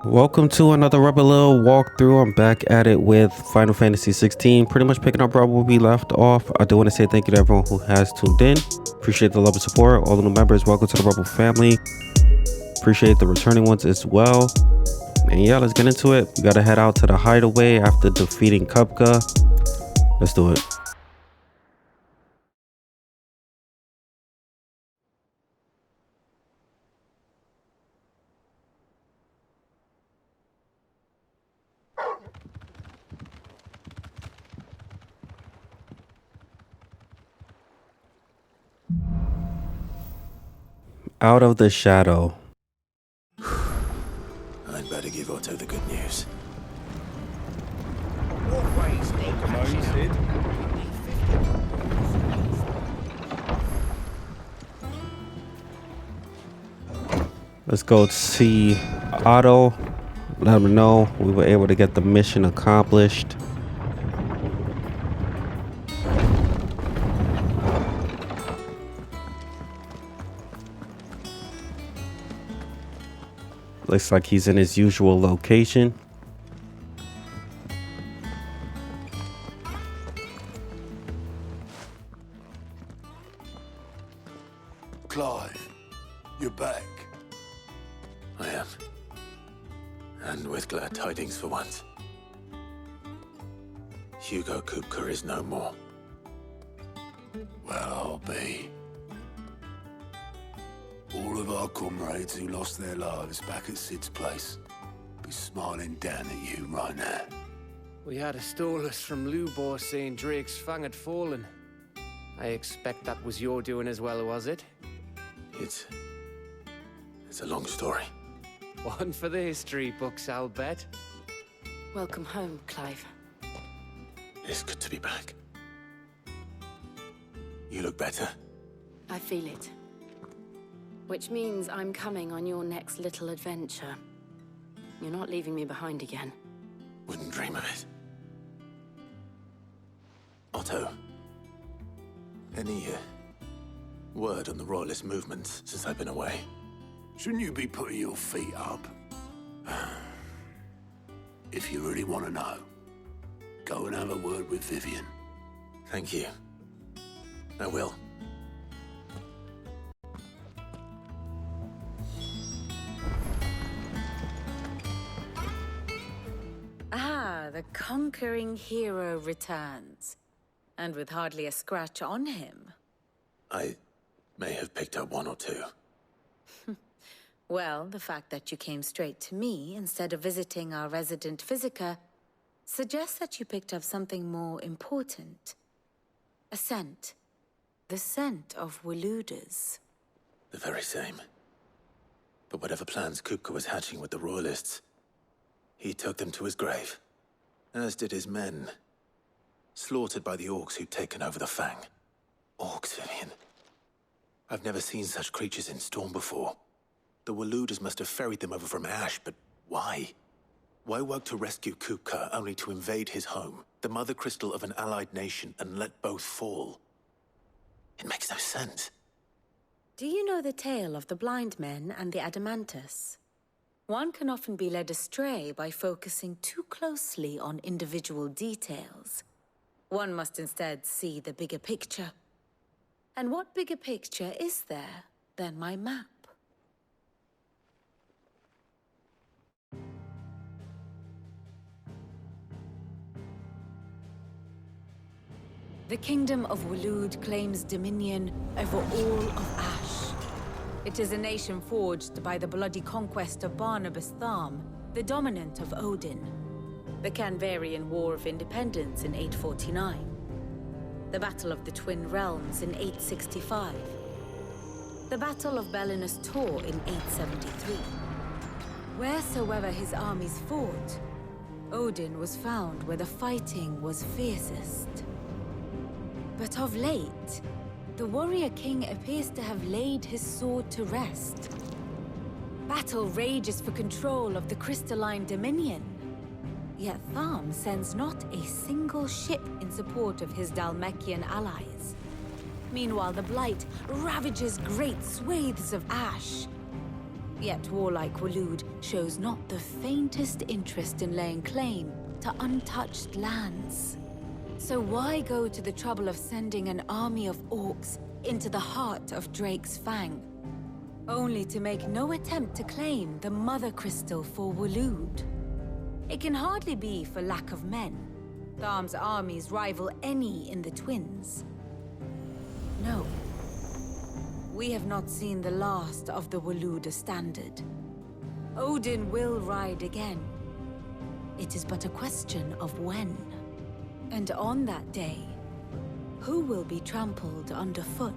Welcome to another Rubber Little walkthrough. I'm back at it with Final Fantasy 16, pretty much picking up right where we left off. I do want to say thank you to everyone who has tuned in. Appreciate the love and support. All the new members, welcome to the Rebel family. Appreciate the returning ones as well. And yeah, let's get into it. We gotta head out to the hideaway after defeating Kupka. Let's do it. Out of the shadow. I'd better give Otto the good news. Let's go see Otto. Let him know we were able to get the mission accomplished. Looks like he's in his usual location. Clive, you're back. I am. And with glad tidings for once. Hugo Kupka is no more. Well, I'll be. All of our comrades who lost their lives back at Sid's place be smiling down at you right now. We had a stolus from Lubor saying Drake's fang had fallen. I expect that was your doing as well, was it? It's a long story. One for the history books, I'll bet. Welcome home, Clive. It's good to be back. You look better. I feel it. Which means I'm coming on your next little adventure. You're not leaving me behind again. Wouldn't dream of it. Otto, any word on the Royalist movements since I've been away? Shouldn't you be putting your feet up? If you really want to know, go and have a word with Vivian. Thank you. I will. The conquering hero returns, and with hardly a scratch on him. I may have picked up one or two. Well, the fact that you came straight to me instead of visiting our resident physiker suggests that you picked up something more important. A scent. The scent of Waludas. The very same. But whatever plans Kupka was hatching with the Royalists, he took them to his grave. As did his men. Slaughtered by the orcs who'd taken over the Fang. Orcs, Vivian. I've never seen such creatures in Storm before. The Waludas must have ferried them over from Ash, but why? Why work to rescue Kupka only to invade his home, the mother crystal of an allied nation, and let both fall? It makes no sense. Do you know the tale of the blind men and the Adamantus? One can often be led astray by focusing too closely on individual details. One must instead see the bigger picture. And what bigger picture is there than my map? The Kingdom of Waloed claims dominion over all of Ash. It is a nation forged by the bloody conquest of Barnabas Tharm, the dominant of Odin. The Canvarian War of Independence in 849. The Battle of the Twin Realms in 865. The Battle of Belinus Tor in 873. Wheresoever his armies fought, Odin was found where the fighting was fiercest. But of late, the warrior king appears to have laid his sword to rest. Battle rages for control of the crystalline dominion. Yet Tharm sends not a single ship in support of his Dhalmekian allies. Meanwhile, the Blight ravages great swathes of Ash. Yet warlike Waloed shows not the faintest interest in laying claim to untouched lands. So why go to the trouble of sending an army of orcs into the heart of Drake's Fang, only to make no attempt to claim the Mother Crystal for Waloed? It can hardly be for lack of men. Tharm's armies rival any in the Twins. No. We have not seen the last of the Waloed standard. Odin will ride again. It is but a question of when. And on that day, who will be trampled underfoot?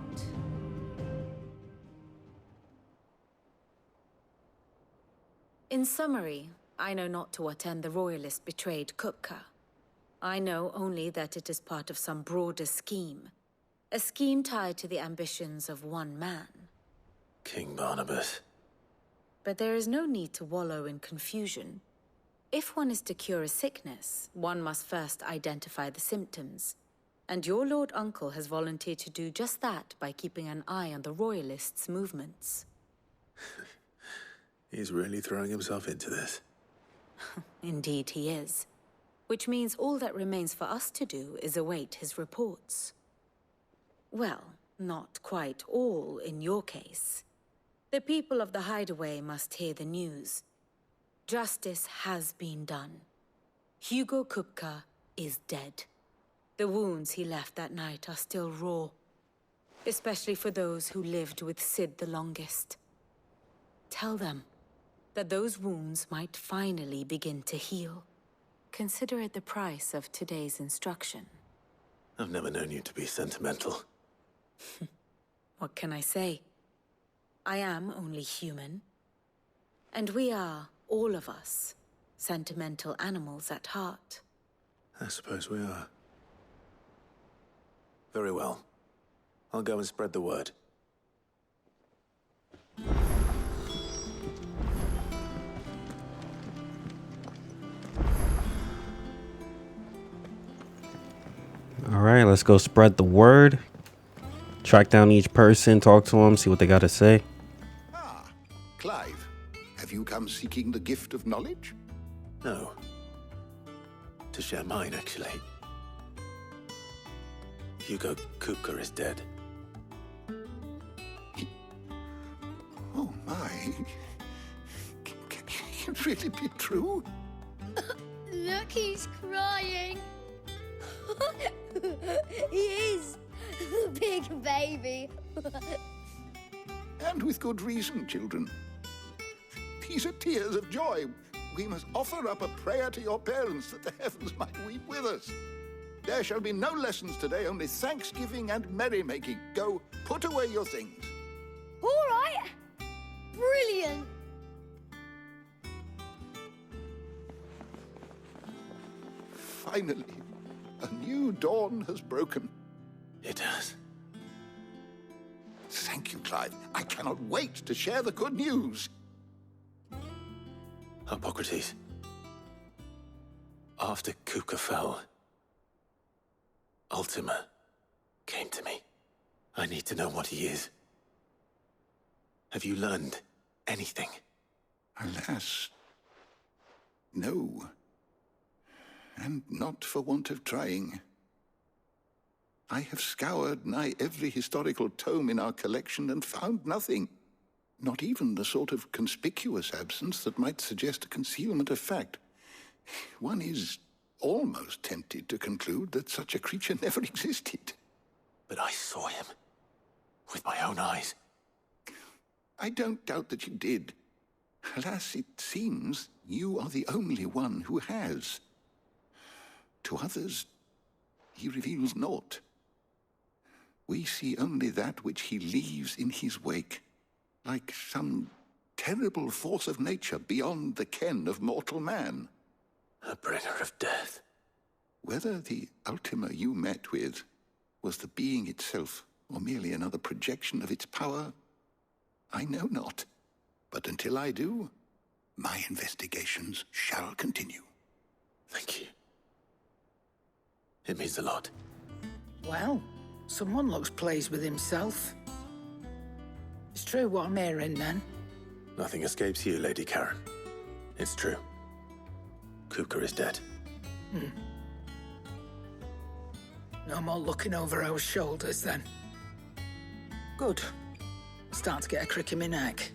In summary, I know not to what end the Royalist betrayed Kupka. I know only that it is part of some broader scheme. A scheme tied to the ambitions of one man. King Barnabas. But there is no need to wallow in confusion. If one is to cure a sickness, one must first identify the symptoms. And your Lord Uncle has volunteered to do just that by keeping an eye on the Royalists' movements. He's really throwing himself into this. Indeed he is. Which means all that remains for us to do is await his reports. Well, not quite all in your case. The people of the Hideaway must hear the news. Justice has been done. Hugo Kupka is dead. The wounds he left that night are still raw, especially for those who lived with Sid the longest. Tell them that those wounds might finally begin to heal. Consider it the price of today's instruction. I've never known you to be sentimental. What can I say? I am only human. And we are, all of us, sentimental animals at heart. I suppose we are. Very well. I'll go and spread the word. All right, let's go spread the word. Track down each person, talk to them, see what they got to say. Ah, Clive, have you come seeking the gift of knowledge? No. To share mine, actually. Hugo Kupka is dead. Oh my. Can it really be true? Look, he's crying. He is. Big baby. And with good reason, children. These are tears of joy. We must offer up a prayer to your parents that the heavens might weep with us. There shall be no lessons today, only thanksgiving and merrymaking. Go, put away your things. All right. Brilliant. Finally, a new dawn has broken. It has. Thank you, Clive. I cannot wait to share the good news. Hippocrates. After Kupka fell, Ultima came to me. I need to know what he is. Have you learned anything? Alas, no. And not for want of trying. I have scoured nigh every historical tome in our collection and found nothing. Not even the sort of conspicuous absence that might suggest a concealment of fact. One is almost tempted to conclude that such a creature never existed. But I saw him. With my own eyes. I don't doubt that you did. Alas, it seems you are the only one who has. To others, he reveals naught. We see only that which he leaves in his wake, like some terrible force of nature beyond the ken of mortal man. A bringer of death. Whether the Ultima you met with was the being itself, or merely another projection of its power, I know not. But until I do, my investigations shall continue. Thank you. It means a lot. Well, someone looks pleased with himself. It's true what I'm hearing, then. Nothing escapes you, Lady Karen. It's true. Kupka is dead. No more looking over our shoulders, then. Good. Starting to get a crick in my neck.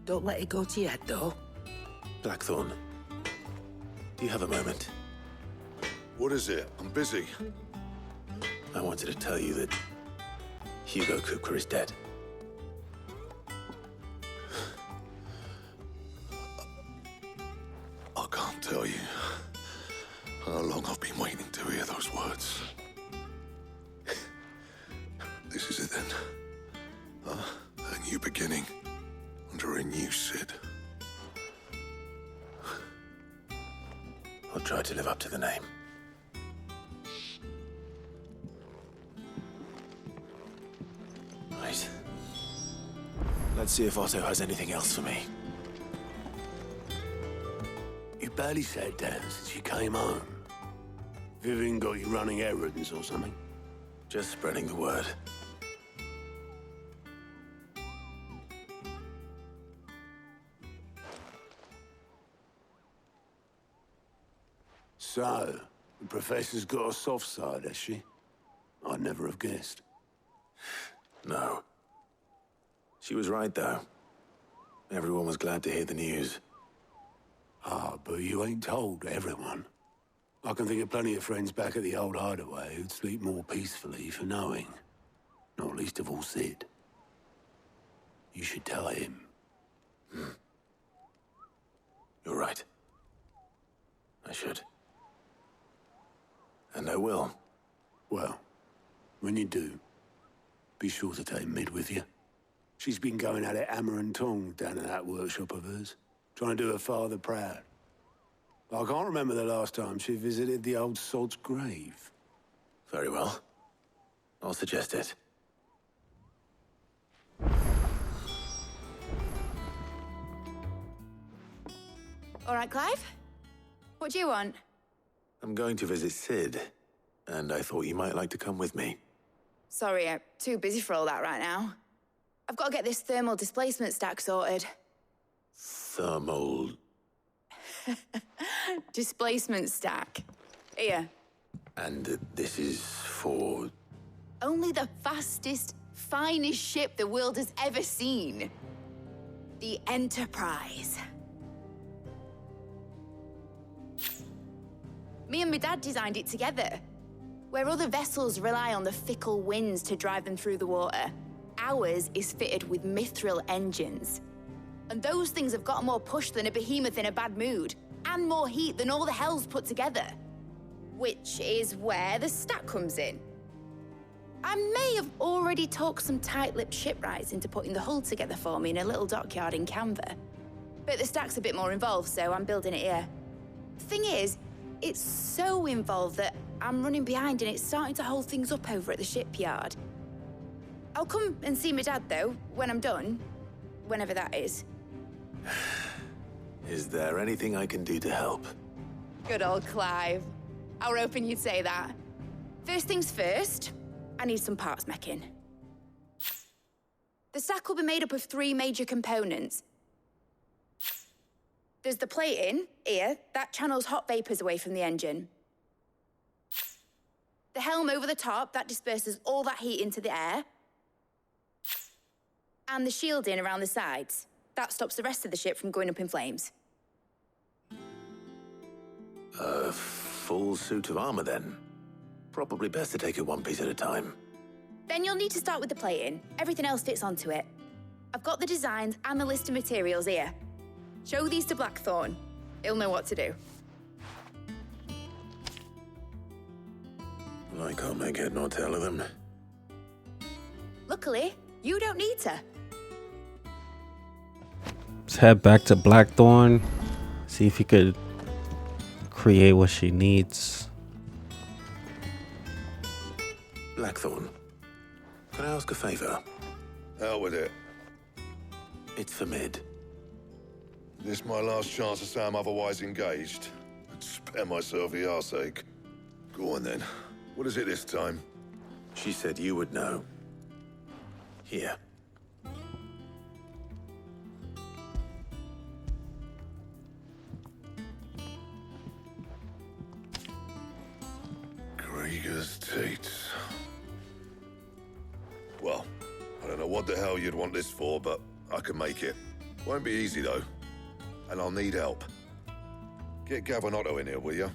Don't let it go to your head, though. Blackthorn, do you have a moment? What is it? I'm busy. I wanted to tell you that Hugo Kupka is dead. I can't tell you how long I've been waiting to hear those words. This is it then. A new beginning under a new Sid. I'll try to live up to the name. Right. Let's see if Otto has anything else for me. You barely sat down since you came home. Vivian got you running errands or something? Just spreading the word. So, the Professor's got a soft side, has she? I'd never have guessed. No. She was right, though. Everyone was glad to hear the news. Ah, but you ain't told everyone. I can think of plenty of friends back at the old hideaway who'd sleep more peacefully for knowing. Not least of all Sid. You should tell him. You're right. I should. And I will. Well, when you do, be sure to take Mid with you. She's been going at it hammer and tong down at that workshop of hers, trying to do her father proud. I can't remember the last time she visited the old sod's grave. Very well. I'll suggest it. All right, Clive? What do you want? I'm going to visit Sid, and I thought you might like to come with me. Sorry, I'm too busy for all that right now. I've got to get this thermal displacement stack sorted. Thermal... Displacement stack. Here. And this is for... Only the fastest, finest ship the world has ever seen. The Enterprise. Me and my dad designed it together. Where other vessels rely on the fickle winds to drive them through the water, ours is fitted with mithril engines. And those things have got more push than a behemoth in a bad mood, and more heat than all the hells put together. Which is where the stack comes in. I may have already talked some tight-lipped shipwrights into putting the hull together for me in a little dockyard in Canva. But the stack's a bit more involved, so I'm building it here. Thing is, it's so involved that I'm running behind and it's starting to hold things up over at the shipyard. I'll come and see my dad, though, when I'm done. Whenever that is. Is there anything I can do to help? Good old Clive. I were hoping you'd say that. First things first, I need some parts meching. The stack will be made up of 3 major components. There's the plating, here, that channels hot vapors away from the engine. The helm over the top, that disperses all that heat into the air. And the shielding around the sides. That stops the rest of the ship from going up in flames. A full suit of armor, then. Probably best to take it one piece at a time. Then you'll need to start with the plating. Everything else fits onto it. I've got the designs and the list of materials here. Show these to Blackthorn. He'll know what to do. I can't make head nor tail of them. Luckily, you don't need to. Let's head back to Blackthorn. See if he could create what she needs. Blackthorn, can I ask a favor? Out with it. It's for Mid. This my last chance to say I'm otherwise engaged. Spare myself the arseache. Go on then. What is it this time? She said you would know. Here. Beggars teats. Well, I don't know what the hell you'd want this for, but I can make it. Won't be easy, though. And I'll need help. Get Gav and Otto in here, will you?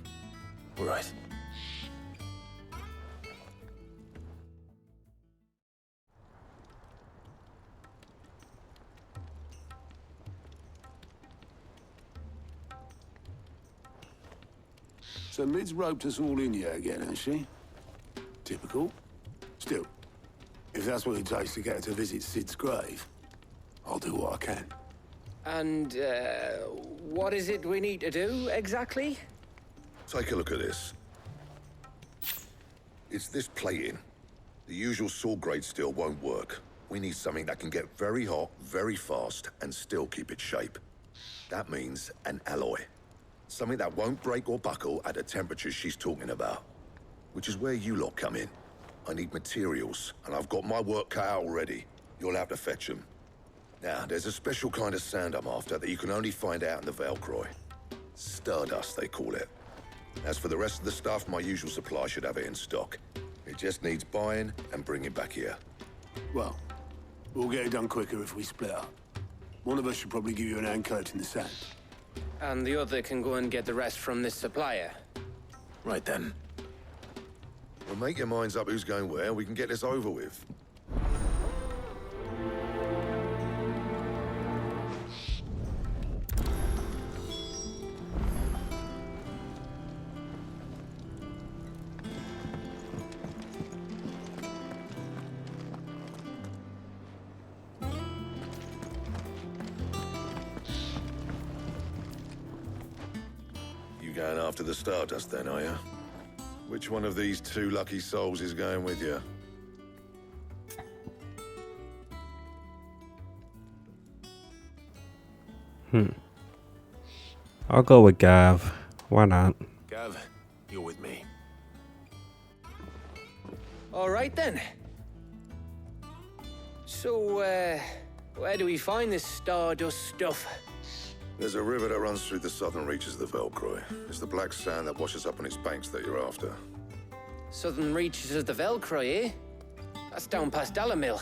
All right. So Mid's roped us all in here again, has she? Typical. Still, if that's what it takes to get her to visit Sid's grave, I'll do what I can. And, what is it we need to do, exactly? Take a look at this. It's this plating. The usual sword grade steel won't work. We need something that can get very hot, very fast, and still keep its shape. That means an alloy. Something that won't break or buckle at the temperatures she's talking about. Which is where you lot come in. I need materials, and I've got my work cut out already. You'll have to fetch them. Now, there's a special kind of sand I'm after that you can only find out in the Velcroy. Stardust, they call it. As for the rest of the stuff, my usual supply should have it in stock. It just needs buying and bringing back here. Well, we'll get it done quicker if we split up. One of us should probably give you an hand coat in the sand. And the other can go and get the rest from this supplier. Right then. Well, make your minds up who's going where, and we can get this over with. You going after the Stardust then, are you? Which one of these two lucky souls is going with you? I'll go with Gav. Why not? Gav, you're with me. All right, then. So, where do we find this Stardust stuff? There's a river that runs through the southern reaches of the Velcroy. It's the black sand that washes up on its banks that you're after. Southern reaches of the Velcroy, eh? That's down past Dalamil.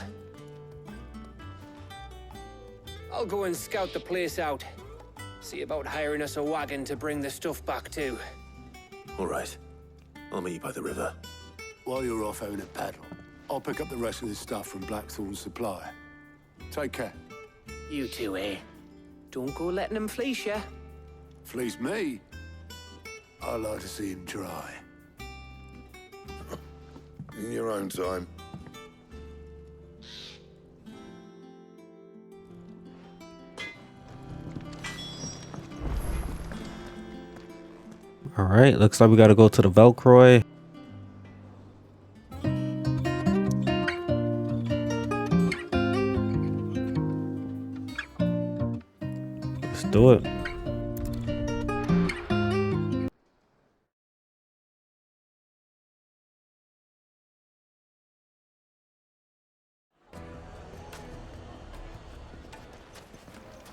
I'll go and scout the place out. See about hiring us a wagon to bring the stuff back to. All right. I'll meet you by the river. While you're off having a paddle, I'll pick up the rest of this stuff from Blackthorn's supply. Take care. You two, eh? Don't go letting him fleece ya. Fleece me? I like to see him try. In your own time. All right, looks like we got to go to the Velcroy. Let's do it.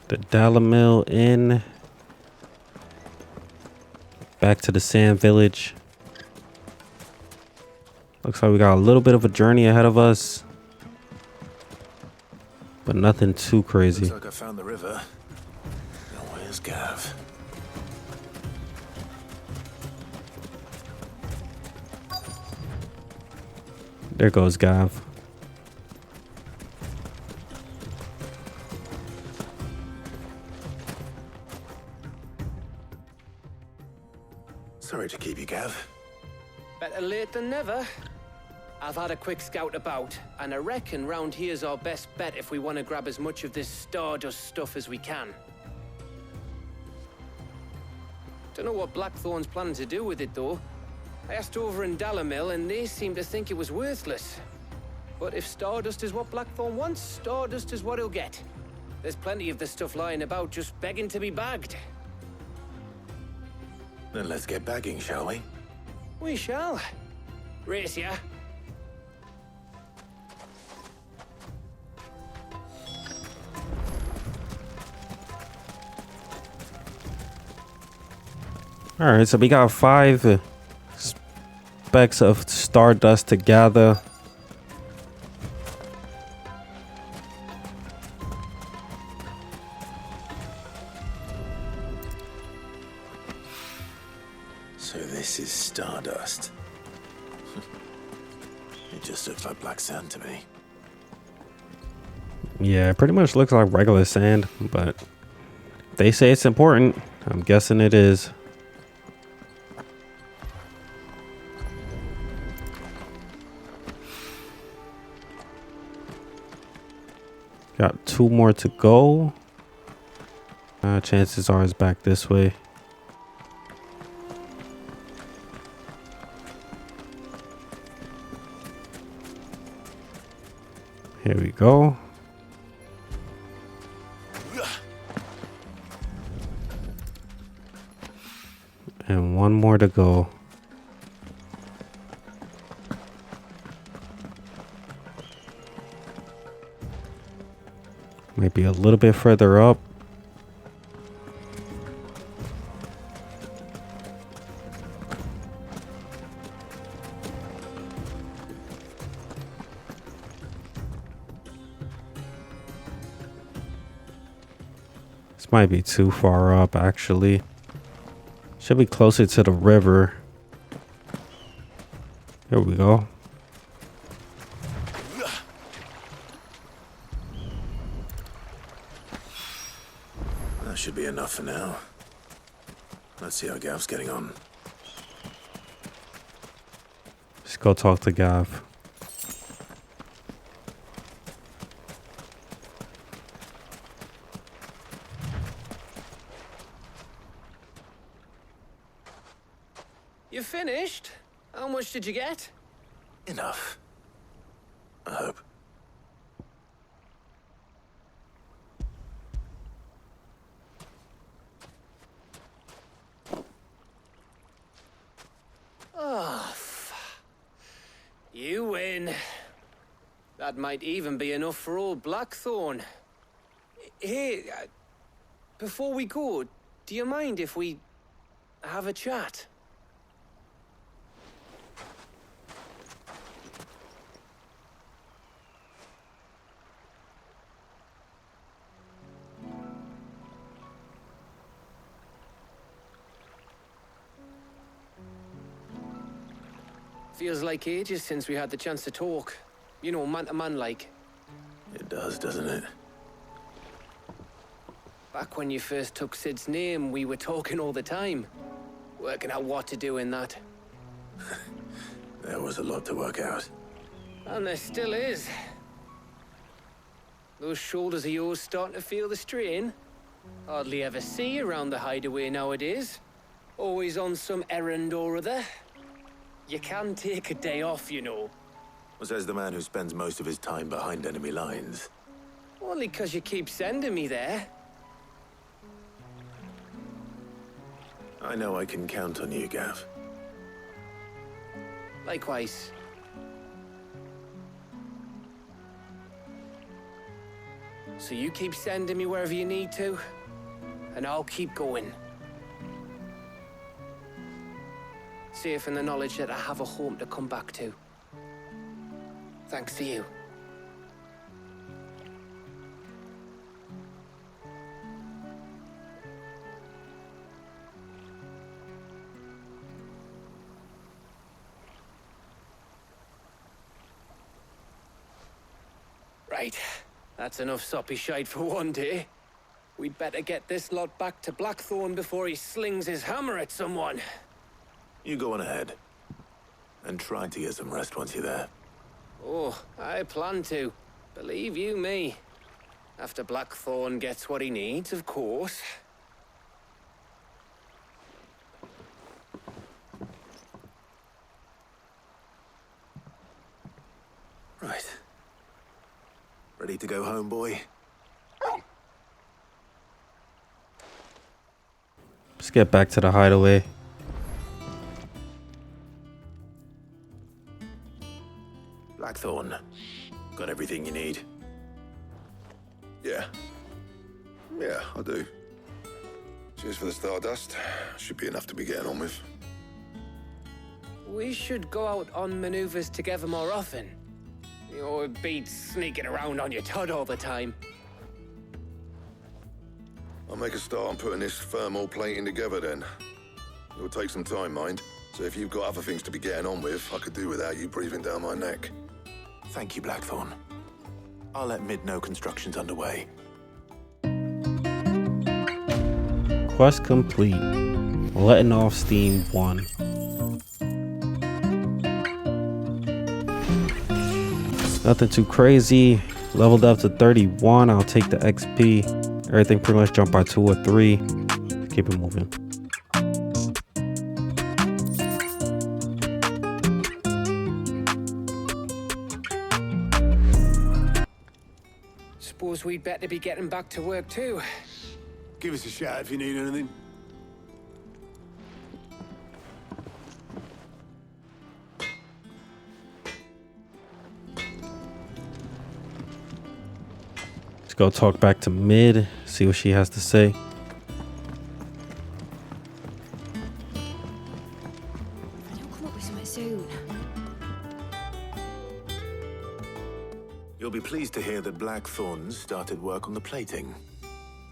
The Dalamil Inn. Back to the Sand Village. Looks like we got a little bit of a journey ahead of us, but nothing too crazy. Looks like I found the river. Now where's Gav? There goes Gav. Sorry to keep you, Gav. Better late than never. I've had a quick scout about, and I reckon round here's our best bet if we want to grab as much of this Stardust stuff as we can. Don't know what Blackthorn's planning to do with it, though. I asked over in Dalamil, and they seem to think it was worthless. But if Stardust is what Blackthorn wants, Stardust is what he'll get. There's plenty of the stuff lying about, just begging to be bagged. Then let's get bagging, shall we? We shall. Race ya. All right, so we got 5 specks of stardust to gather. So this is stardust. It just looks like black sand to me. Yeah, it pretty much looks like regular sand, but they say it's important. I'm guessing it is. Got 2 more to go. Chances are it's back this way. Here we go. And 1 more to go. Might be a little bit further up. This might be too far up, actually. Should be closer to the river. Here we go. That should be enough for now. Let's see how Gav's getting on. Let's go talk to Gav. You finished? How much did you get? Enough. I hope. Oh, you win. That might even be enough for old Blackthorn. Hey, before we go, do you mind if we have a chat? Feels like ages since we had the chance to talk. You know, man to man like. It does, doesn't it? Back when you first took Sid's name, we were talking all the time. Working out what to do in that. There was a lot to work out. And there still is. Those shoulders of yours starting to feel the strain. Hardly ever see you around the hideaway nowadays. Always on some errand or other. You can take a day off, you know. Says the man who spends most of his time behind enemy lines. Only 'cause you keep sending me there. I know I can count on you, Gav. Likewise. So you keep sending me wherever you need to, and I'll keep going. Safe in the knowledge that I have a home to come back to. Thanks to you. Right. That's enough soppy shite for one day. We'd better get this lot back to Blackthorn before he slings his hammer at someone. You go on ahead. And try to get some rest once you're there. Oh, I plan to. Believe you me. After Blackthorn gets what he needs, of course. Right. Ready to go home, boy? Let's get back to the hideaway. Blackthorn. Got everything you need? Yeah. Yeah, I do. Cheers for the stardust. Should be enough to be getting on with. we should go out on maneuvers together more often. You know, it beats sneaking around on your tud all the time. I'll make a start on putting this thermal plating together then. It'll take some time, mind. So if you've got other things to be getting on with, I could do without you breathing down my neck. Thank you, Blackthorn. I'll let Mid know construction's underway. Quest complete. Letting off steam 1. Nothing too crazy. Leveled up to 31. I'll take the XP. Everything pretty much jumped by 2 or 3. Keep it moving. Suppose we'd better be getting back to work too. Give us a shout if you need anything. Let's go talk back to Mid, see what she has to say. If I don't come up with something soon. You'll be pleased to hear that Blackthorn's started work on the plating.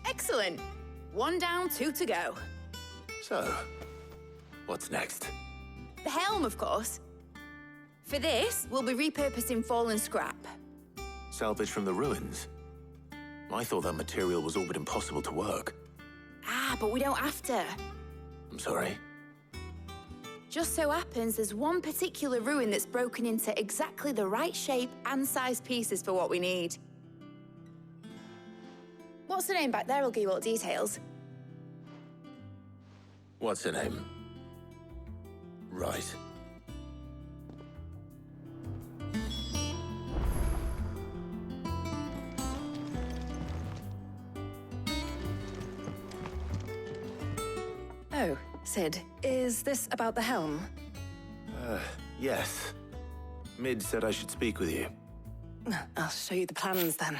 Excellent. 1 down, 2 to go. So, what's next? The helm, of course. For this, we'll be repurposing fallen scrap. Salvage from the ruins? I thought that material was all but impossible to work. Ah, but we don't have to. I'm sorry. Just so happens there's one particular ruin that's broken into exactly the right shape and size pieces for what we need. What's the name back there? I'll give you all the details. What's her name? Right. Oh, Sid, is this about the helm? Yes. Mid said I should speak with you. I'll show you the plans then.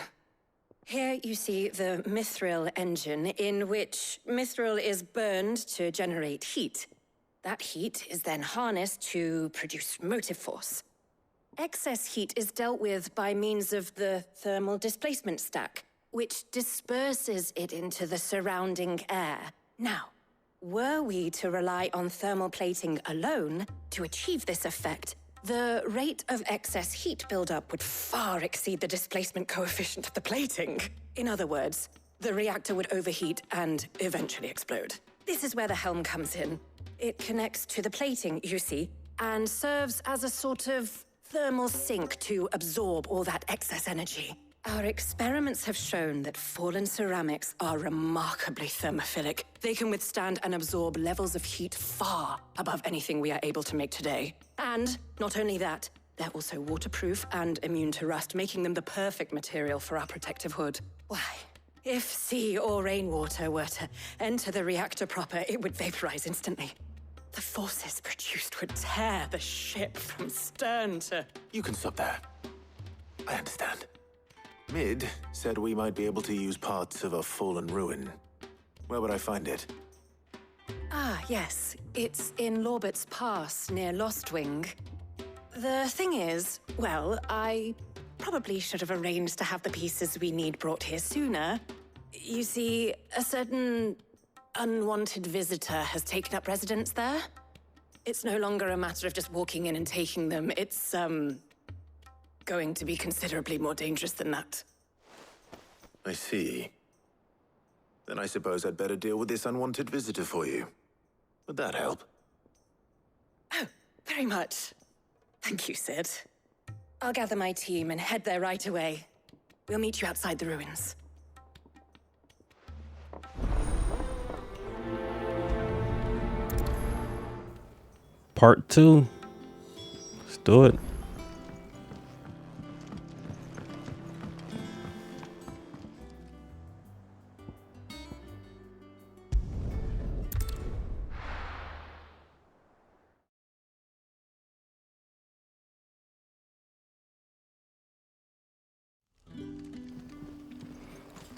Here you see the mithril engine, in which mithril is burned to generate heat. That heat is then harnessed to produce motive force. Excess heat is dealt with by means of the thermal displacement stack, which disperses it into the surrounding air. Now, were we to rely on thermal plating alone to achieve this effect, the rate of excess heat buildup would far exceed the displacement coefficient of the plating. In other words, the reactor would overheat and eventually explode. This is where the helm comes in. It connects to the plating, you see, and serves as a sort of thermal sink to absorb all that excess energy. Our experiments have shown that fallen ceramics are remarkably thermophilic. They can withstand and absorb levels of heat far above anything we are able to make today. And not only that, they're also waterproof and immune to rust, making them the perfect material for our protective hood. Why, if sea or rainwater were to enter the reactor proper, it would vaporize instantly. The forces produced would tear the ship from stern to... You can stop there. I understand. Mid said we might be able to use parts of a fallen ruin. Where would I find it? Ah, yes. It's in Lorbert's Pass, near Lostwing. The thing is, well, I probably should have arranged to have the pieces we need brought here sooner. You see, a certain unwanted visitor has taken up residence there. It's no longer a matter of just walking in and taking them. It's, going to be considerably more dangerous than that. I see. Then I suppose I'd better deal with this unwanted visitor for you. Would that help? Oh, very much. Thank you, Sid. I'll gather my team and head there right away. We'll meet you outside the ruins. Part 2. Let's do it.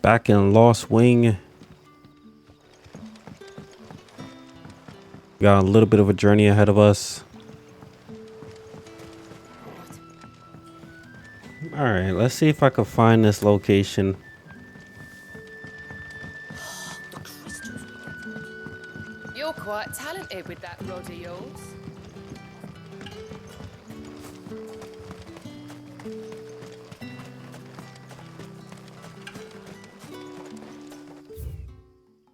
Back in Lost Wing. Got a little bit of a journey ahead of us. Let's see if I can find this location. You're quite talented with that rod of yours.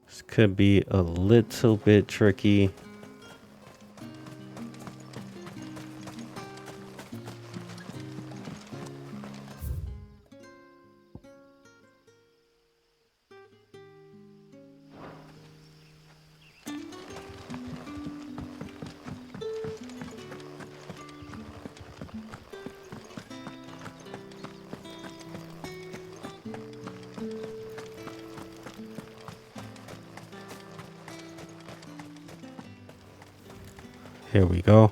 This could be a little bit tricky. Here we go.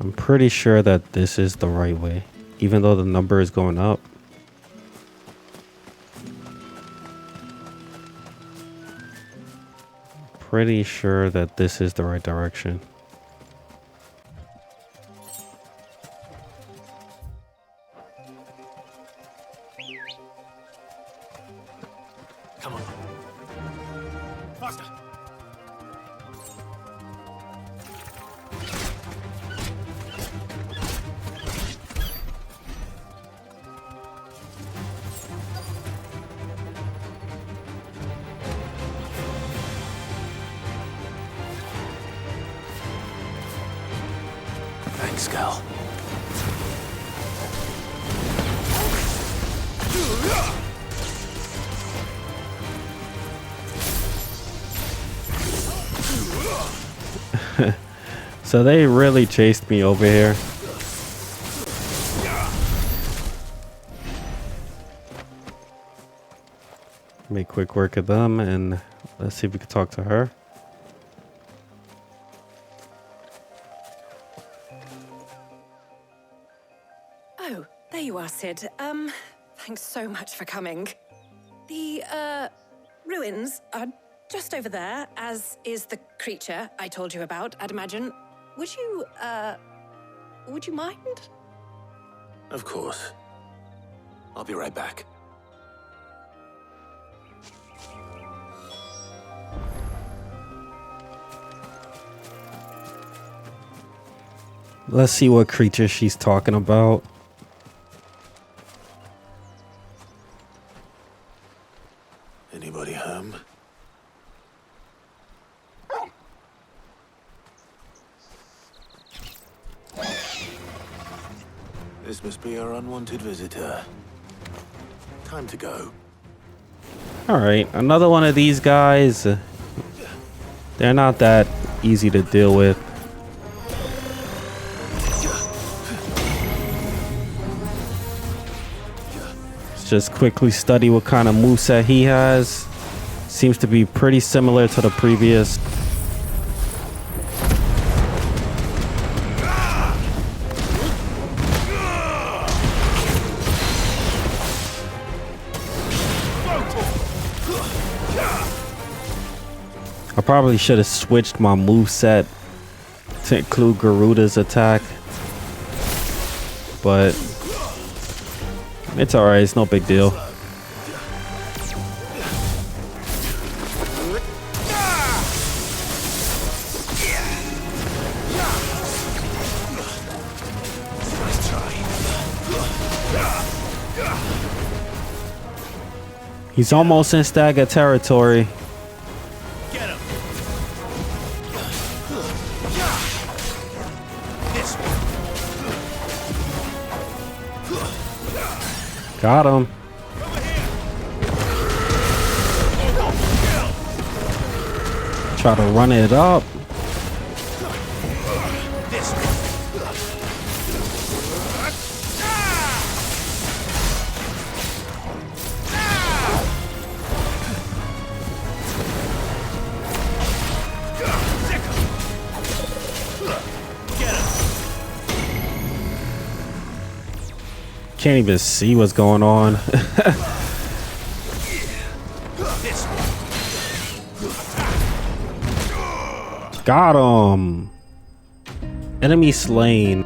I'm pretty sure that this is the right way, even though the number is going up. Pretty sure that this is the right direction. Come on. Faster. Thanks, Gal. So they really chased me over here. Make quick work of them, and let's see if we can talk to her. Oh, there you are, Sid. Thanks so much for coming. The, ruins are just over there, as is the creature I told you about, I'd imagine. Would you mind? Of course. I'll be right back. Let's see what creature she's talking about. Anybody home? This must be our unwanted visitor. Time to go. All right, another one of these guys. They're not that easy to deal with. Let's just quickly study what kind of moveset he has. Seems to be pretty similar to the previous. I probably should have switched my moveset to include Garuda's attack, but it's alright, it's no big deal. He's almost in stagger territory. Got him. Try to run it up. Can't even see what's going on. Got him. Enemy slain.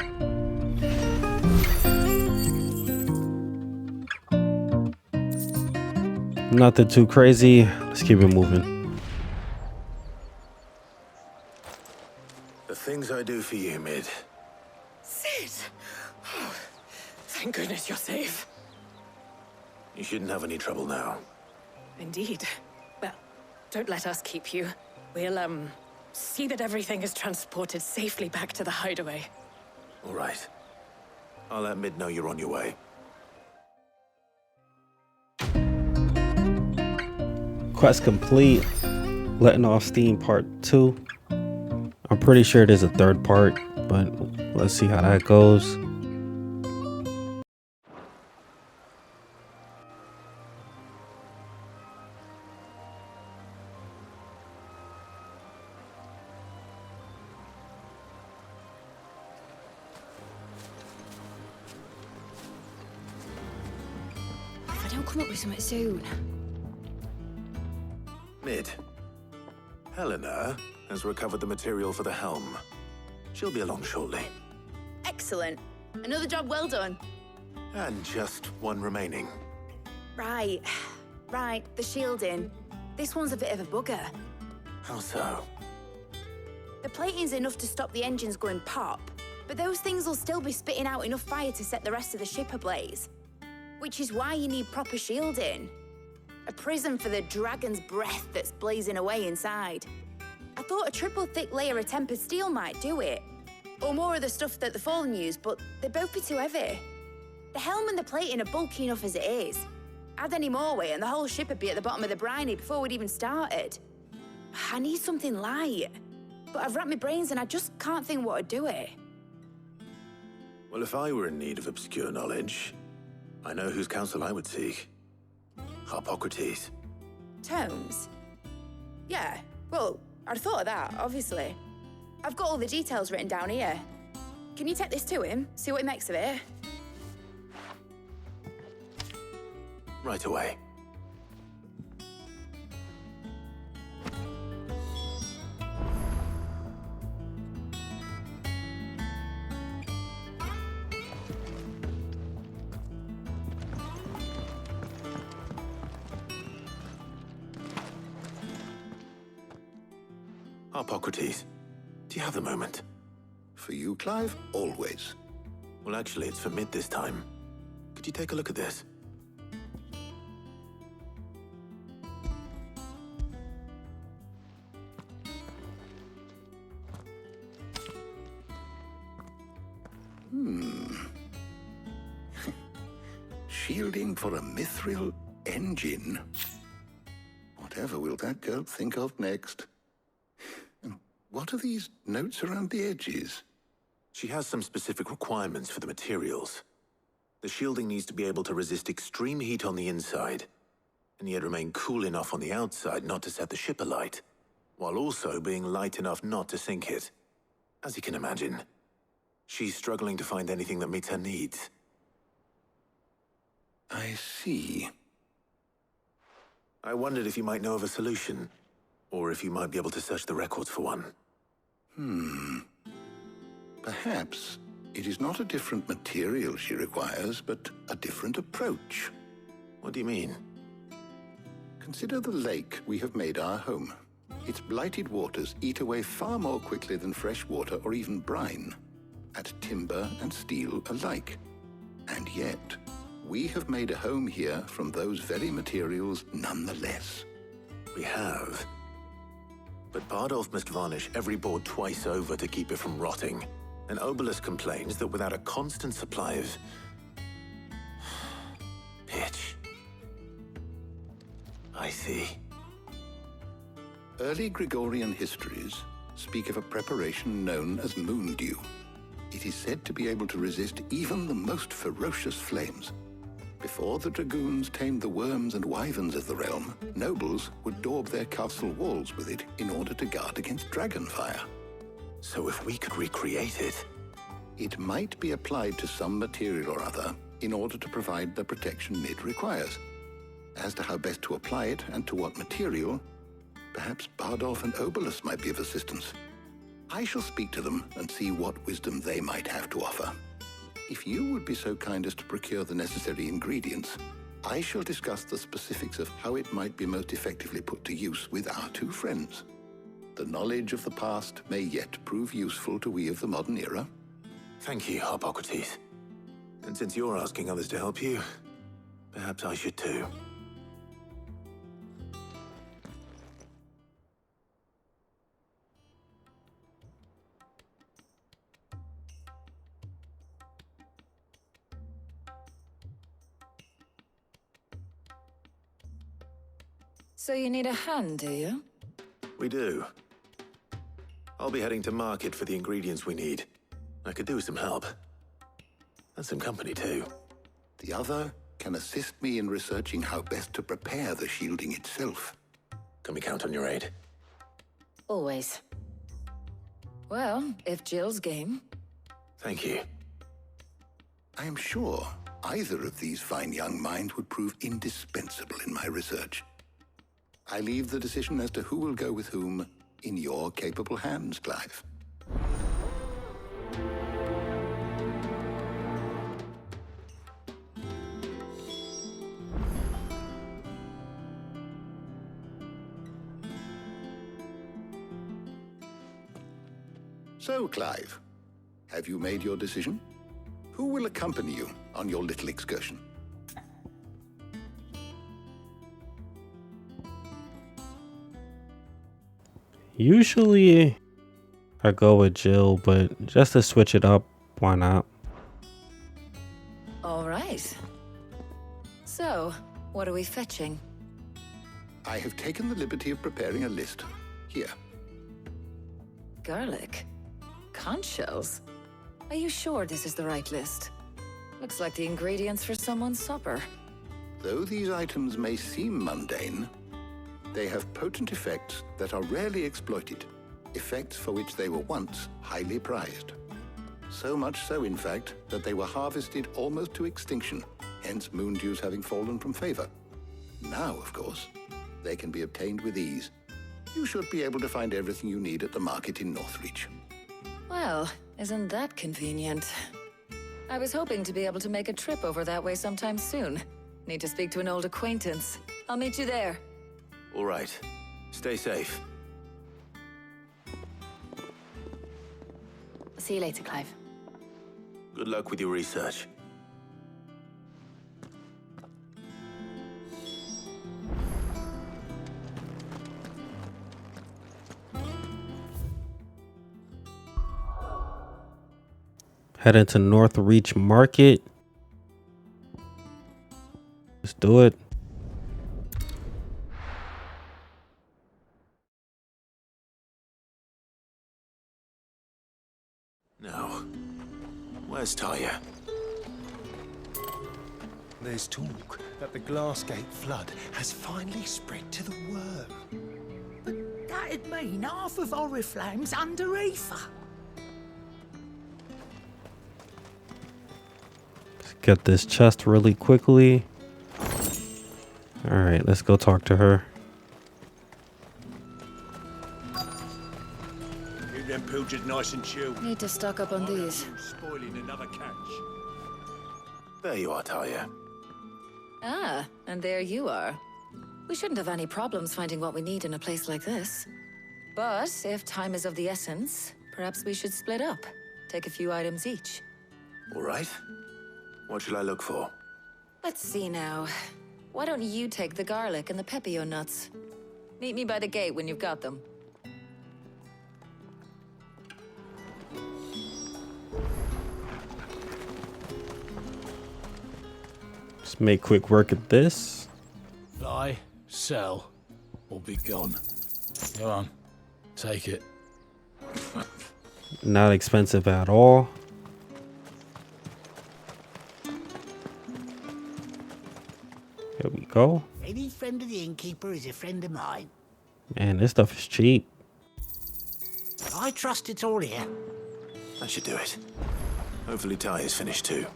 Nothing too crazy. Let's keep it moving. The things I do for you, Mid. Sid! Oh, thank goodness you're safe. You shouldn't have any trouble now. Indeed. Well, don't let us keep you. We'll, see that everything is transported safely back to the hideaway. All right. I'll let Mid know you're on your way. Quest complete. Letting off steam part 2. I'm pretty sure there's a third part, but let's see how that goes. If I don't come up with something soon. Mid. Helena has recovered the material for the helm. She'll be along shortly. Excellent. Another job well done. And just one remaining. Right. Right, the shielding. This one's a bit of a bugger. How so? The plating's enough to stop the engines going pop, but those things will still be spitting out enough fire to set the rest of the ship ablaze. Which is why you need proper shielding. A prison for the dragon's breath that's blazing away inside. I thought a triple thick layer of tempered steel might do it. Or more of the stuff that the Fallen use, but they'd both be too heavy. The helm and the plating are bulky enough as it is. Add any more weight and the whole ship would be at the bottom of the briny before we'd even started. I need something light. But I've racked my brains and I just can't think what would do it. Well, if I were in need of obscure knowledge, I know whose counsel I would seek. Harpocrates. Tomes? Yeah, well, I'd thought of that, obviously. I've got all the details written down here. Can you take this to him, see what he makes of it? Right away. Harpocrates, do you have the moment? For you, Clive, always. Well, actually, it's for Mid this time. Could you take a look at this? Shielding for a mithril engine. Whatever will that girl think of next? And what are these notes around the edges? She has some specific requirements for the materials. The shielding needs to be able to resist extreme heat on the inside, and yet remain cool enough on the outside not to set the ship alight, while also being light enough not to sink it. As you can imagine, she's struggling to find anything that meets her needs. I see. I wondered if you might know of a solution, or if you might be able to search the records for one. Perhaps it is not a different material she requires, but a different approach. What do you mean? Consider the lake we have made our home. Its blighted waters eat away far more quickly than fresh water or even brine, at timber and steel alike. And yet, we have made a home here from those very materials nonetheless. We have. But Bardolph must varnish every board twice over to keep it from rotting. And Obelisk complains that without a constant supply of pitch. I see. Early Gregorian histories speak of a preparation known as moon dew. It is said to be able to resist even the most ferocious flames. Before the dragoons tamed the worms and wyverns of the realm, nobles would daub their castle walls with it in order to guard against dragon fire. So if we could recreate it... It might be applied to some material or other in order to provide the protection Mid requires. As to how best to apply it and to what material, perhaps Bardolph and Obelisk might be of assistance. I shall speak to them and see what wisdom they might have to offer. If you would be so kind as to procure the necessary ingredients, I shall discuss the specifics of how it might be most effectively put to use with our two friends. The knowledge of the past may yet prove useful to we of the modern era. Thank you, Hippocrates. And since you're asking others to help you, perhaps I should too. So you need a hand, do you? We do. I'll be heading to market for the ingredients we need. I could do with some help. And some company too. The other can assist me in researching how best to prepare the shielding itself. Can we count on your aid? Always. Well, if Jill's game. Thank you. I am sure either of these fine young minds would prove indispensable in my research. I leave the decision as to who will go with whom in your capable hands, Clive. So, Clive, have you made your decision? Who will accompany you on your little excursion? Usually I go with Jill, but just to switch it up, why not? All right. So, what are we fetching? I have taken the liberty of preparing a list. Here. Garlic? Conch shells? Are you sure this is the right list? Looks like the ingredients for someone's supper. Though these items may seem mundane, they have potent effects that are rarely exploited, effects for which they were once highly prized. So much so, in fact, that they were harvested almost to extinction, hence moon dews having fallen from favor. Now, of course, they can be obtained with ease. You should be able to find everything you need at the market in Northreach. Well, isn't that convenient? I was hoping to be able to make a trip over that way sometime soon. Need to speak to an old acquaintance. I'll meet you there. All right. Stay safe. See you later, Clive. Good luck with your research. Heading to Northreach Market. Let's do it. Now, where's Talia? There's talk that the Glassgate flood has finally spread to the worm. But that'd mean half of Oriflamme's under Aether. Let's get this chest really quickly. All right, let's go talk to her. Keep them pilchards nice and chilled. Need to stock up on these. Spoiling another catch. There you are, Talia. Ah, and there you are. We shouldn't have any problems finding what we need in a place like this. But if time is of the essence, perhaps we should split up. Take a few items each. All right. What shall I look for? Let's see now. Why don't you take the garlic and the pepio nuts? Meet me by the gate when you've got them. Let's make quick work of this. Buy, sell, or be gone. Go on, take it. Not expensive at all. Here we go. Any friend of the innkeeper is a friend of mine. Man, this stuff is cheap. I trust it's all here. That should do it. Hopefully Talia's finished too.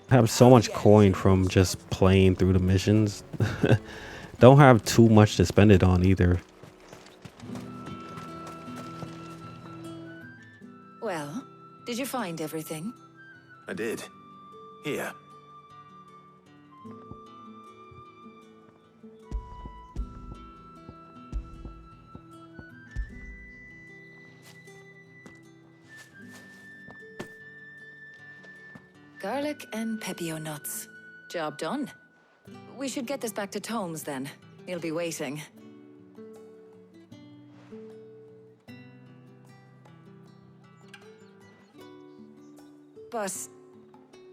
I have so much coin from just playing through the missions. Don't have too much to spend it on either. Well, did you find everything? I did. Here. Garlic and pepio nuts. Job done. We should get this back to Tomes then. He'll be waiting. But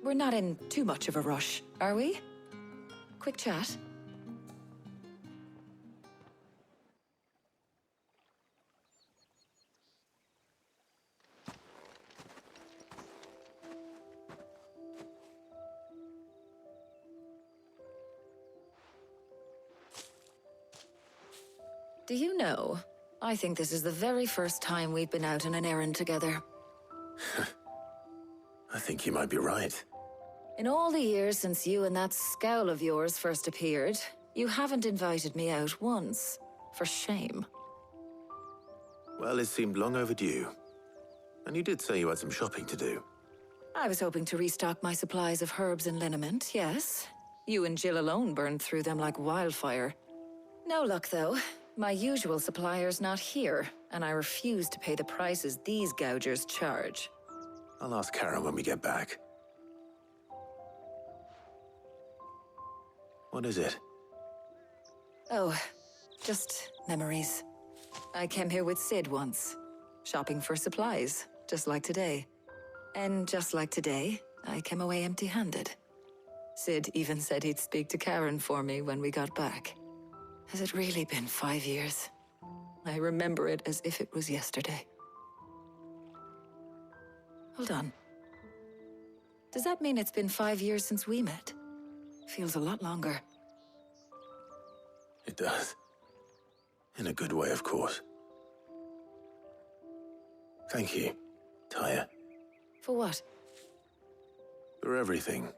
we're not in too much of a rush, are we? Quick chat. Do you know, I think this is the very first time we've been out on an errand together. I think you might be right. In all the years since you and that scowl of yours first appeared, you haven't invited me out once. For shame. Well, it seemed long overdue. And you did say you had some shopping to do. I was hoping to restock my supplies of herbs and liniment, yes. You and Jill alone burned through them like wildfire. No luck, though. My usual supplier's not here, and I refuse to pay the prices these gougers charge. I'll ask Karen when we get back. What is it? Oh, just memories. I came here with Sid once, shopping for supplies, just like today. And just like today, I came away empty-handed. Sid even said he'd speak to Karen for me when we got back. Has it really been 5 years? I remember it as if it was yesterday. Hold on. Does that mean it's been 5 years since we met? Feels a lot longer. It does. In a good way, of course. Thank you, Tyre. For what? For everything.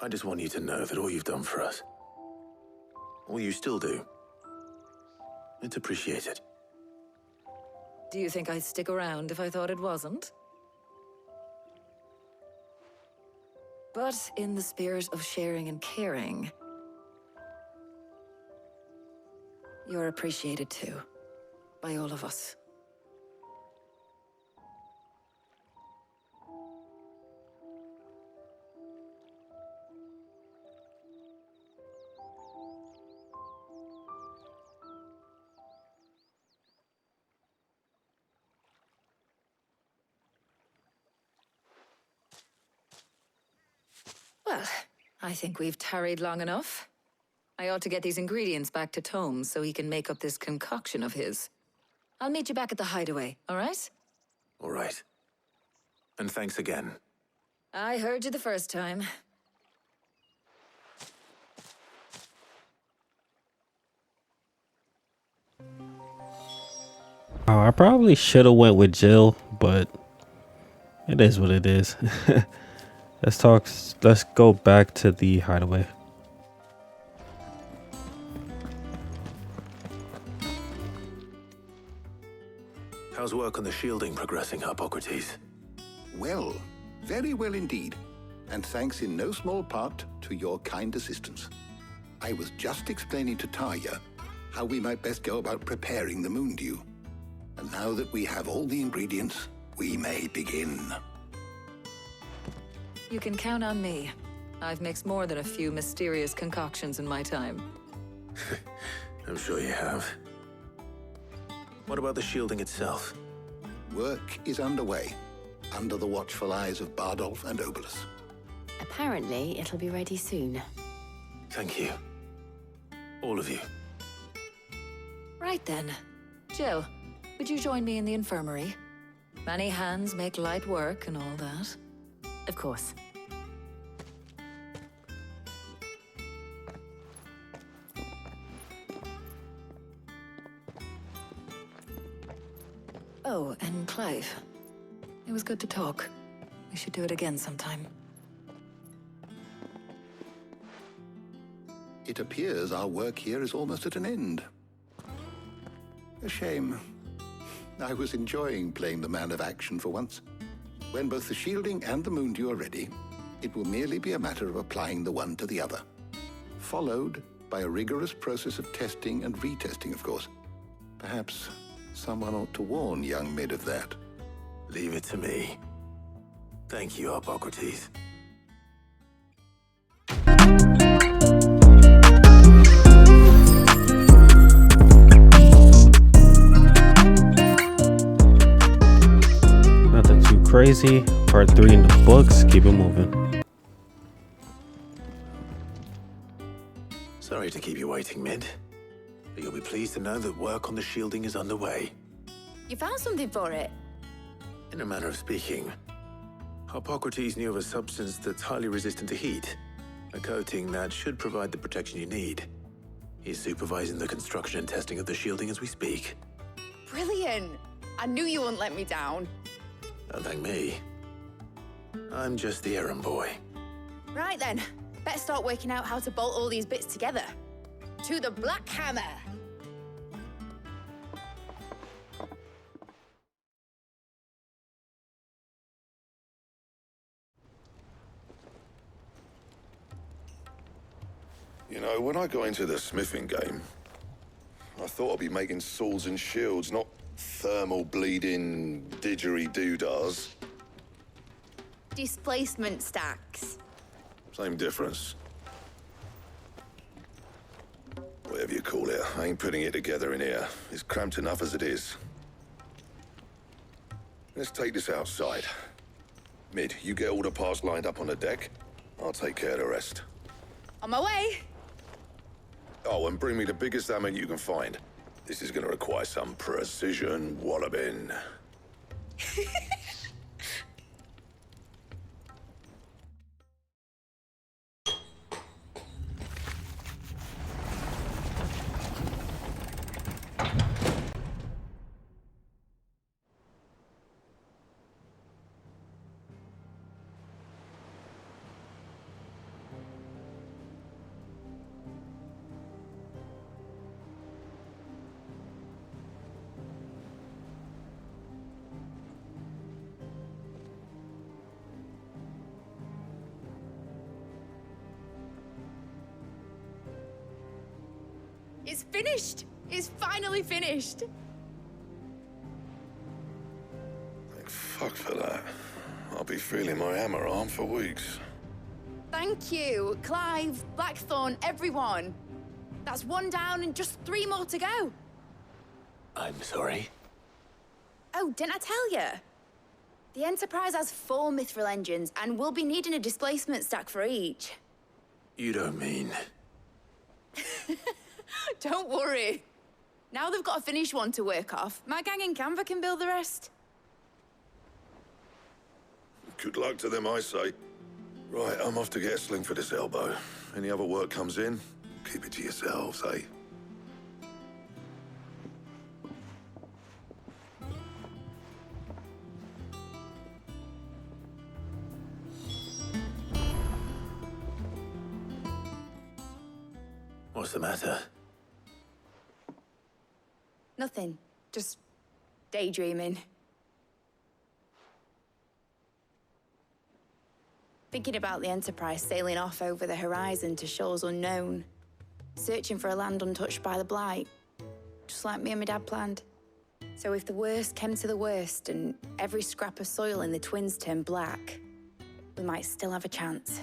I just want you to know that all you've done for us, all you still do, it's appreciated. Do you think I'd stick around if I thought it wasn't? But in the spirit of sharing and caring, you're appreciated too, by all of us. Well, I think we've tarried long enough. I ought to get these ingredients back to Tomes so he can make up this concoction of his. I'll meet you back at the hideaway, all right? All right. And thanks again. I heard you the first time. Oh, I probably should have went with Jill, but it is what it is. Let's go back to the hideaway. How's work on the shielding progressing, Hippocrates? Well, very well indeed. And thanks in no small part to your kind assistance. I was just explaining to Tarja how we might best go about preparing the moon dew. And now that we have all the ingredients, we may begin. You can count on me. I've mixed more than a few mysterious concoctions in my time. I'm sure you have. What about the shielding itself? Work is underway, under the watchful eyes of Bardolph and Obolus. Apparently, it'll be ready soon. Thank you. All of you. Right then. Jill, would you join me in the infirmary? Many hands make light work and all that. Of course. Oh, and Clive. It was good to talk. We should do it again sometime. It appears our work here is almost at an end. A shame. I was enjoying playing the man of action for once. When both the shielding and the moondew are ready, it will merely be a matter of applying the one to the other, followed by a rigorous process of testing and retesting, of course. Perhaps someone ought to warn young Mid of that. Leave it to me. Thank you, Hippocrates. Nothing too crazy. Part 3 in the books. Keep it moving. Sorry to keep you waiting, Mid. But you'll be pleased to know that work on the shielding is underway. You found something for it? In a manner of speaking, Hippocrates knew of a substance that's highly resistant to heat, a coating that should provide the protection you need. He's supervising the construction and testing of the shielding as we speak. Brilliant! I knew you wouldn't let me down. Don't thank me. I'm just the errand boy. Right then, better start working out how to bolt all these bits together. To the Black Hammer! You know, when I got into the smithing game, I thought I'd be making swords and shields, not thermal bleeding didgeridoo-dahs. Displacement stacks. Same difference. Whatever you call it, I ain't putting it together in here. It's cramped enough as it is. Let's take this outside. Mid, you get all the parts lined up on the deck. I'll take care of the rest. On my way! Oh, and bring me the biggest hammer you can find. This is gonna require some precision walloping. It's finished! It's finally finished! Thank fuck for that. I'll be feeling my hammer arm for weeks. Thank you, Clive, Blackthorn, everyone. That's one down and just 3 more to go. I'm sorry. Oh, didn't I tell you? The Enterprise has 4 mithril engines, and we'll be needing a displacement stack for each. You don't mean... Don't worry. Now they've got a finished one to work off. My gang in Canva can build the rest. Good luck to them, I say. Right, I'm off to get a sling for this elbow. Any other work comes in, keep it to yourselves, eh? What's the matter? Nothing. Just daydreaming. Thinking about the Enterprise sailing off over the horizon to shores unknown. Searching for a land untouched by the Blight. Just like me and my dad planned. So if the worst came to the worst and every scrap of soil in the Twins turned black, we might still have a chance.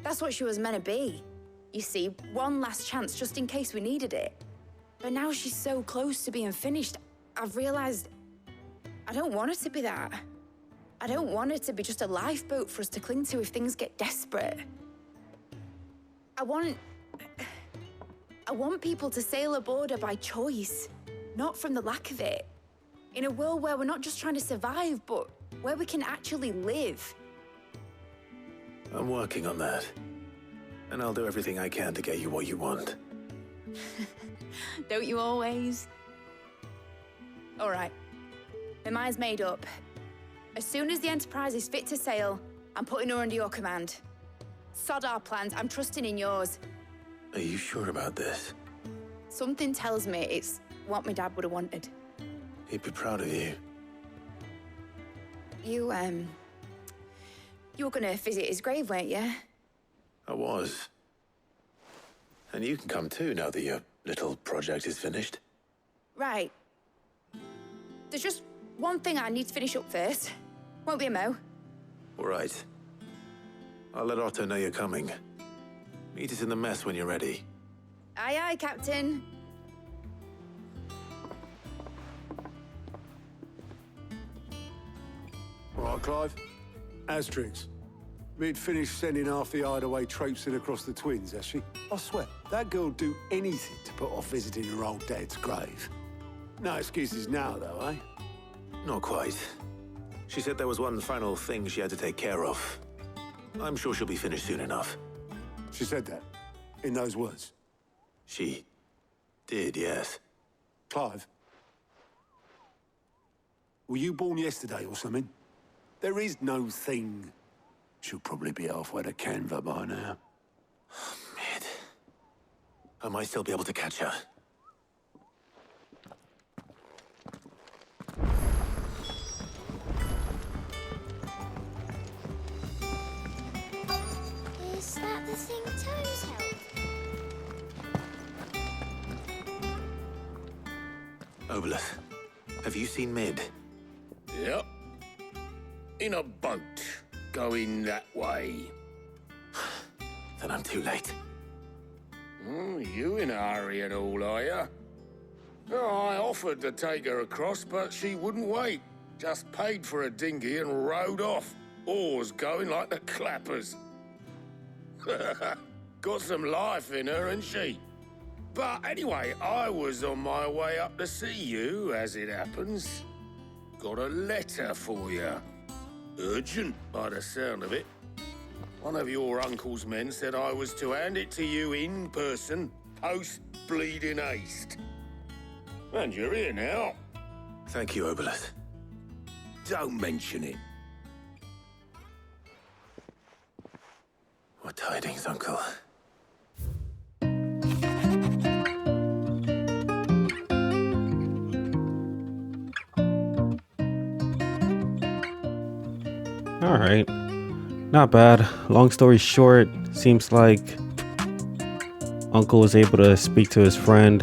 That's what she was meant to be. You see, one last chance just in case we needed it. But now she's so close to being finished, I've realized I don't want her to be that. I don't want her to be just a lifeboat for us to cling to if things get desperate. I want people to sail aboard her by choice, not from the lack of it. In a world where we're not just trying to survive, but where we can actually live. I'm working on that. And I'll do everything I can to get you what you want. Don't you always? All right. My mind's made up. As soon as the Enterprise is fit to sail, I'm putting her under your command. Sod our plans, I'm trusting in yours. Are you sure about this? Something tells me it's what my dad would have wanted. He'd be proud of you. You were gonna visit his grave, weren't you? I was. And you can come too now that your little project is finished. Right. There's just one thing I need to finish up first. Won't be a mo. All right. I'll let Otto know you're coming. Meet us in the mess when you're ready. Aye, aye, Captain. All right, Clive. Asterix. We'd finished sending half the hideaway traipsing across the twins, has she? I swear, that girl'd do anything to put off visiting her old dad's grave. No excuses now, though, eh? Not quite. She said there was one final thing she had to take care of. I'm sure she'll be finished soon enough. She said that? In those words? She did, yes. Clive? Were you born yesterday or something? There is no thing. She'll probably be halfway to Canva by now. Mid. I might still be able to catch her. Is that the thing Toes held? Obolus, have you seen Mid? Yep. In a boat, going that way. Then I'm too late. You in a hurry and all, are you? Oh, I offered to take her across, but she wouldn't wait. Just paid for a dinghy and rowed off. Oars going like the clappers. Got some life in her, ain't she? But anyway, I was on my way up to see you, as it happens. Got a letter for you. Urgent, by the sound of it. One of your uncle's men said I was to hand it to you in person, post-bleeding haste. And you're here now. Thank you, Obolus. Don't mention it. What tidings, Uncle? All right, not bad. Long story short, seems like Uncle was able to speak to his friend,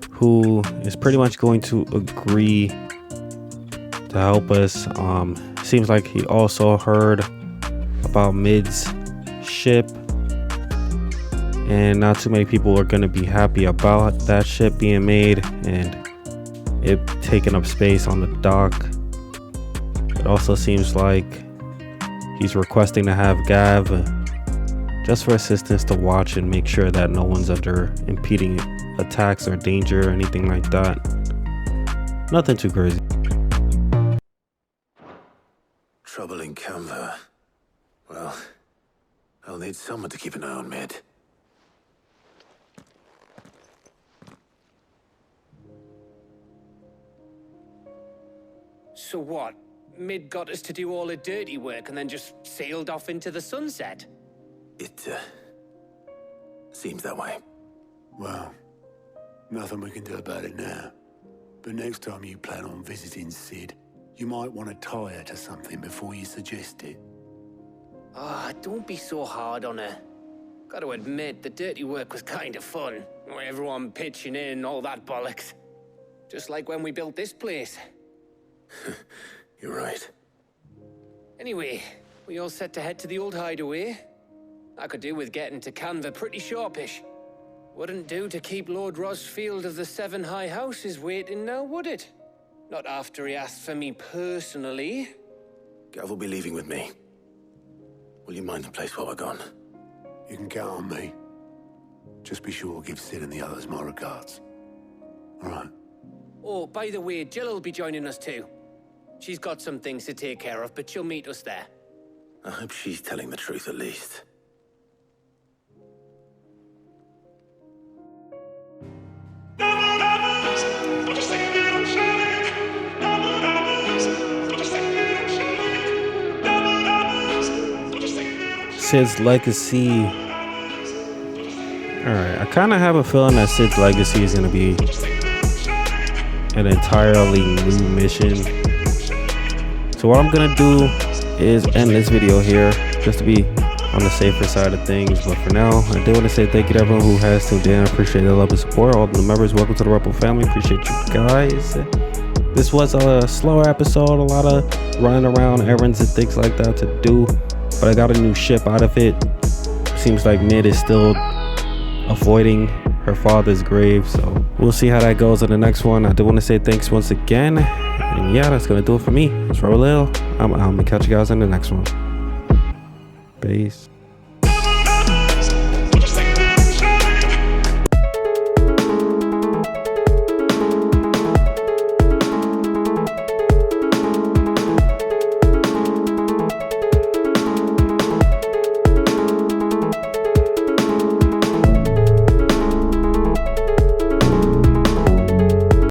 who is pretty much going to agree to help us. Seems like he also heard about Mid's ship, and not too many people are going to be happy about that ship being made and it taking up space on the dock. It also seems like he's requesting to have Gav just for assistance to watch and make sure that no one's under impeding attacks or danger or anything like that. Nothing too crazy. Trouble in Canva. Well, I'll need someone to keep an eye on Mid. So what? Mid got us to do all the dirty work and then just sailed off into the sunset? It, seems that way. Well, nothing we can do about it now. But next time you plan on visiting Sid, you might want to tie her to something before you suggest it. Ah, don't be so hard on her. Gotta admit, the dirty work was kind of fun. Everyone pitching in, all that bollocks. Just like when we built this place. You're right. Anyway, we all set to head to the old hideaway. I could do with getting to Canva pretty sharpish. Wouldn't do to keep Lord Rosfield of the Seven High Houses waiting now, would it? Not after he asked for me personally. Gav will be leaving with me. Will you mind the place while we're gone? You can count on me. Just be sure to give Sid and the others my regards. All right. Oh, by the way, Jill will be joining us too. She's got some things to take care of, but she'll meet us there. I hope she's telling the truth at least. Sid's legacy. Alright, I kind of have a feeling that Sid's legacy is going to be an entirely new mission So what I'm gonna do is end this video here, just to be on the safer side of things. But for now, I do want to say thank you to everyone who has tuned in. I appreciate the love and support. All the members, welcome to the Rebel family. Appreciate you guys. This was a slower episode, a lot of running around errands and things like that to do, but I got a new ship out of it. Seems like Nid is still avoiding her father's grave, so we'll see how that goes in the next one. I do want to say thanks once again, and yeah, that's gonna do it for me. It's Rebel. I'm out. I'm gonna catch you guys in the next one. Peace.